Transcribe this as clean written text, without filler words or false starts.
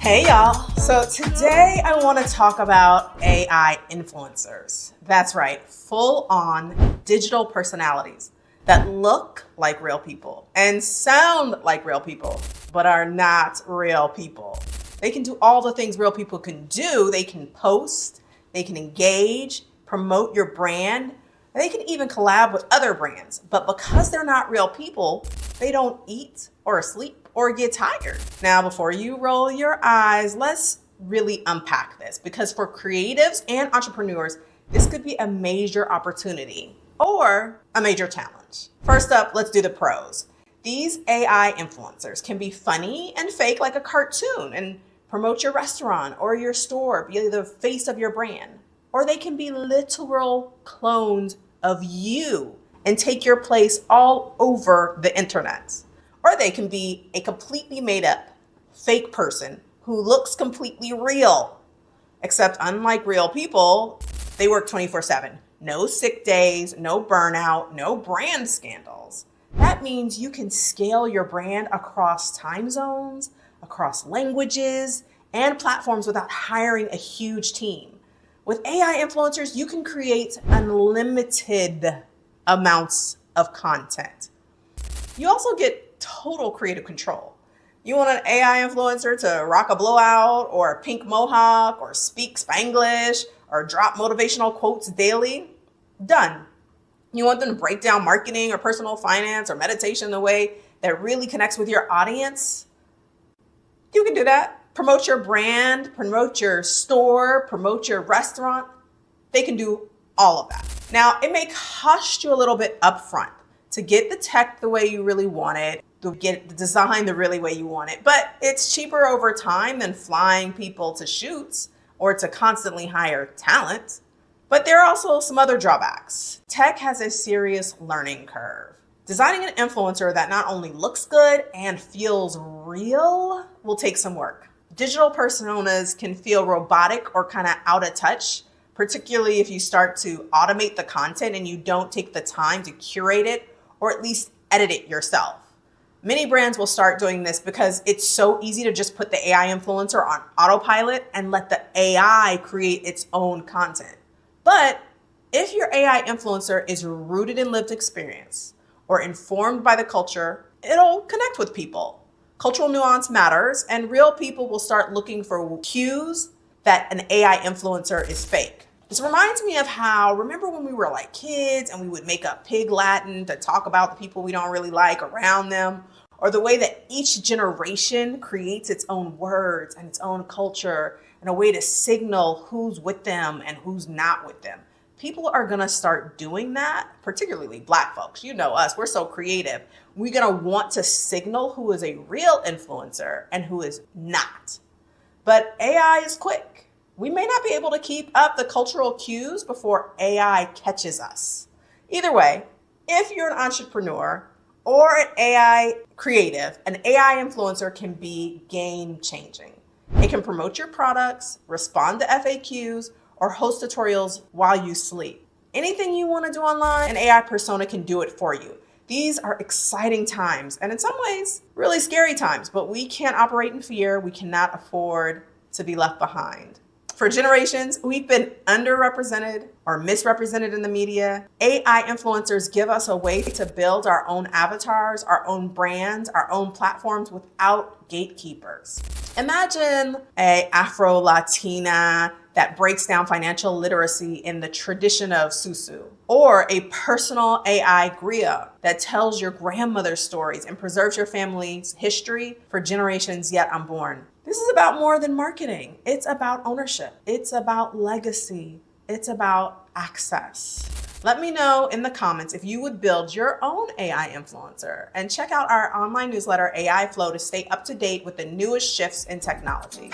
Hey y'all. So today I want to talk about AI influencers. That's right, full on digital personalities that look like real people and sound like real people, but are not real people. They can do all the things real people can do. They can post, they can engage, promote your brand, and they can even collab with other brands. But because they're not real people, they don't eat or sleep or get tired. Now, before you roll your eyes, let's really unpack this, because for creatives and entrepreneurs, this could be a major opportunity or a major challenge. First up, let's do the pros. These AI influencers can be funny and fake like a cartoon and promote your restaurant or your store, be the face of your brand. Or they can be literal clones of you and take your place all over the internet. Or they can be a completely made up fake person who looks completely real. Except unlike real people, they work 24/7. No sick days, no burnout, no brand scandals. That means you can scale your brand across time zones, across languages, and platforms without hiring a huge team. With AI influencers, you can create unlimited amounts of content. You also get total creative control. You want an AI influencer to rock a blowout or a pink mohawk or speak Spanglish or drop motivational quotes daily? Done. You want them to break down marketing or personal finance or meditation in a way that really connects with your audience? You can do that. Promote your brand, promote your store, promote your restaurant. They can do all of that. Now, it may cost you a little bit upfront to get the tech the way you really want it, to get the design the really way you want it, but it's cheaper over time than flying people to shoots or to constantly hire talent. But there are also some other drawbacks. Tech has a serious learning curve. Designing an influencer that not only looks good and feels real will take some work. Digital personas can feel robotic or kind of out of touch, particularly if you start to automate the content and you don't take the time to curate it or at least edit it yourself. Many brands will start doing this because it's so easy to just put the AI influencer on autopilot and let the AI create its own content. But if your AI influencer is rooted in lived experience or informed by the culture, it'll connect with people. Cultural nuance matters, and real people will start looking for cues that an AI influencer is fake. This reminds me of how, remember when we were like kids and we would make up pig Latin to talk about the people we don't really like around them, or the way that each generation creates its own words and its own culture and a way to signal who's with them and who's not with them. People are gonna start doing that, particularly Black folks. You know us, we're so creative. We're gonna want to signal who is a real influencer and who is not. But AI is quick. We may not be able to keep up the cultural cues before AI catches us. Either way, if you're an entrepreneur or an AI creative, an AI influencer can be game changing. It can promote your products, respond to FAQs, or host tutorials while you sleep. Anything you want to do online, an AI persona can do it for you. These are exciting times, and in some ways, really scary times, but we can't operate in fear. We cannot afford to be left behind. For generations, we've been underrepresented or misrepresented in the media. AI influencers give us a way to build our own avatars, our own brands, our own platforms without gatekeepers. Imagine an Afro-Latina that breaks down financial literacy in the tradition of Susu, or a personal AI griot that tells your grandmother's stories and preserves your family's history for generations yet unborn. This is about more than marketing. It's about ownership. It's about legacy. It's about access. Let me know in the comments if you would build your own AI influencer, and check out our online newsletter, AI Flow, to stay up to date with the newest shifts in technology.